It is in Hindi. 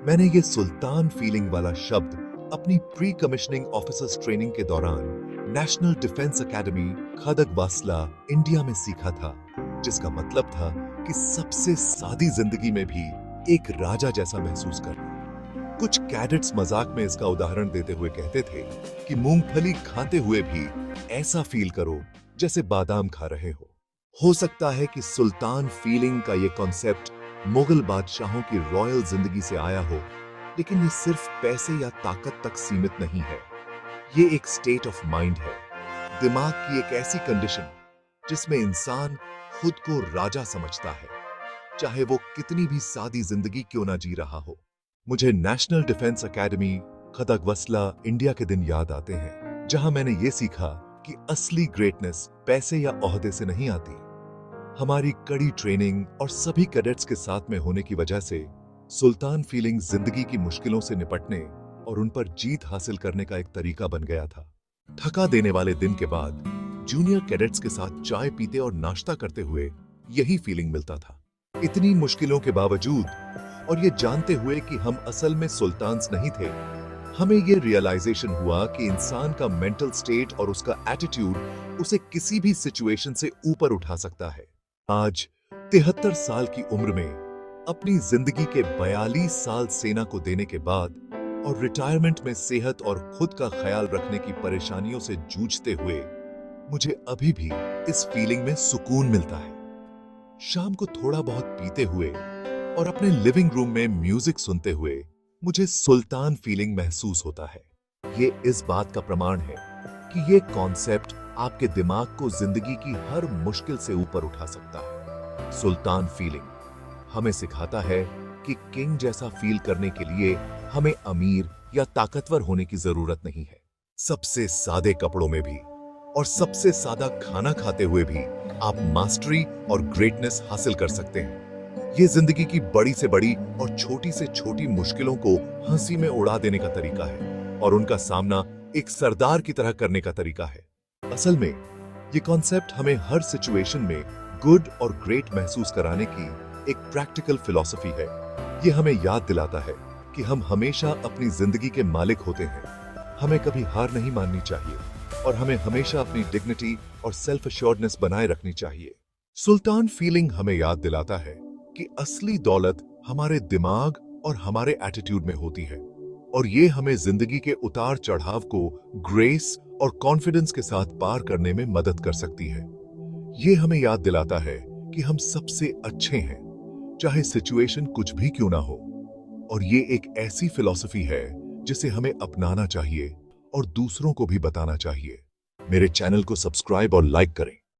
मैंने ये सुल्तान फीलिंग वाला शब्द अपनी प्री कमिश्निंग ऑफिसर्स ट्रेनिंग के दौरान national defence academy Khadakwasla India में सीखा था, जिसका मतलब था कि सबसे सादी जिंदगी में भी एक राजा जैसा महसूस करना। कुछ कैडेट्स मजाक में इसका उदाहरण देते हुए कहते थे कि मूंगफली खाते हुए भी ऐसा फील करो जैसे बादाम खा रहे हो सकता है कि सुल्तान फीलिंग का ये कॉन्सेप्ट मुगल बादशाहों की रॉयल जिंदगी से आया हो, लेकिन ये सिर्फ पैसे या ताकत तक सीमित नहीं है। ये एक स्टेट ऑफ माइंड है, दिमाग की एक ऐसी कंडीशन जिसमें इंसान खुद को राजा समझता है, चाहे वो कितनी भी सादी जिंदगी क्यों ना जी रहा हो। मुझे national defence academy Khadakwasla India के दिन याद आते हैं, जहां मैंने ये सीखा कि असली ग्रेटनेस पैसे या ओहदे से नहीं आती। हमारी कड़ी ट्रेनिंग और सभी कैडेट्स के साथ में होने की वजह से सुल्तान फीलिंग जिंदगी की मुश्किलों से निपटने और उन पर जीत हासिल करने का एक तरीका बन गया था। थका देने वाले दिन के बाद जूनियर कैडेट्स के साथ चाय पीते और नाश्ता करते हुए यही फीलिंग मिलता था। इतनी मुश्किलों के बावजूद और ये जानते हुए कि हम असल में सुल्तान्स नहीं थे, हमें ये रियलाइजेशन हुआ कि इंसान का मेंटल स्टेट और उसका एटीट्यूड उसे किसी भी सिचुएशन से ऊपर उठा सकता है। आज 73 साल की उम्र में अपनी जिंदगी के 42 साल सेना को देने के बाद और रिटायरमेंट में सेहत और खुद का ख्याल रखने की परेशानियों से जूझते हुए मुझे अभी भी इस फीलिंग में सुकून मिलता है। शाम को थोड़ा बहुत पीते हुए और अपने लिविंग रूम में म्यूजिक सुनते हुए मुझे सुल्तान फीलिंग महसूस होता है। ये इस बात का प्रमाण है कि ये कॉन्सेप्ट आपके दिमाग को जिंदगी की हर मुश्किल से ऊपर उठा सकता है। सुल्तान फीलिंग हमें सिखाता है कि किंग जैसा फील करने के लिए हमें अमीर या ताकतवर होने की जरूरत नहीं है। सबसे सादे कपड़ों में भी और सबसे सादा खाना खाते हुए भी आप मास्टरी और ग्रेटनेस हासिल कर सकते हैं। ये जिंदगी की बड़ी से बड़ी और छोटी से छोटी मुश्किलों को हंसी में उड़ा देने का तरीका है और उनका सामना एक सरदार की तरह करने का तरीका है। असल में ये कॉन्सेप्ट हमें हर सिचुएशन में गुड और ग्रेट महसूस कराने की एक प्रैक्टिकल फिलॉसफी है। ये हमें याद दिलाता है कि हम हमेशा अपनी जिंदगी के मालिक होते हैं, हमें कभी हार नहीं माननी चाहिए और हमें हमेशा अपनी डिग्निटी और सेल्फ एश्योर्डनेस बनाए रखनी चाहिए। सुल्तान फीलिंग हमें याद दिलाता है कि असली दौलत हमारे दिमाग और हमारे एटीट्यूड में होती है और ये हमें जिंदगी के उतार चढ़ाव को ग्रेस और कॉन्फिडेंस के साथ पार करने में मदद कर सकती है। ये हमें याद दिलाता है कि हम सबसे अच्छे हैं, चाहे सिचुएशन कुछ भी क्यों ना हो, और ये एक ऐसी फिलॉसफी है जिसे हमें अपनाना चाहिए और दूसरों को भी बताना चाहिए। मेरे चैनल को सब्सक्राइब और लाइक करें।